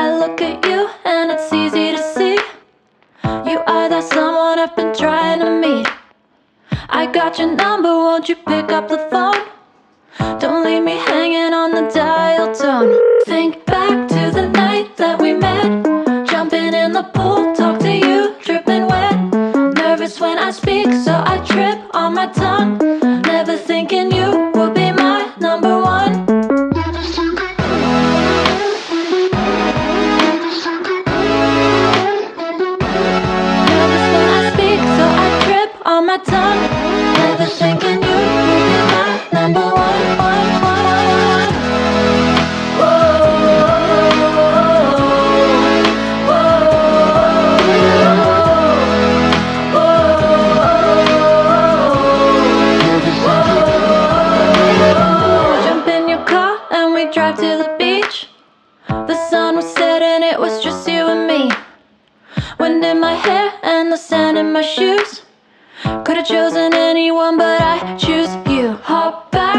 I look at you and it's easy to see. You are that someone I've been trying to meet. I got your number, won't you pick up the phone? Don't leave me hanging on the dial tone. Think back to the night that we met. Jumping in the pool, talk to you, dripping wet. Nervous when I speak, so I trip on my tongue. Never thinking you would be my number one. Nervous when I speak, so I trip on my tongue. Never thinking you would be my number one. Drive to the beach. The sun was setting, it was just you and me. Wind in my hair and the sand in my shoes. Could've chosen anyone, but I choose you. Hop back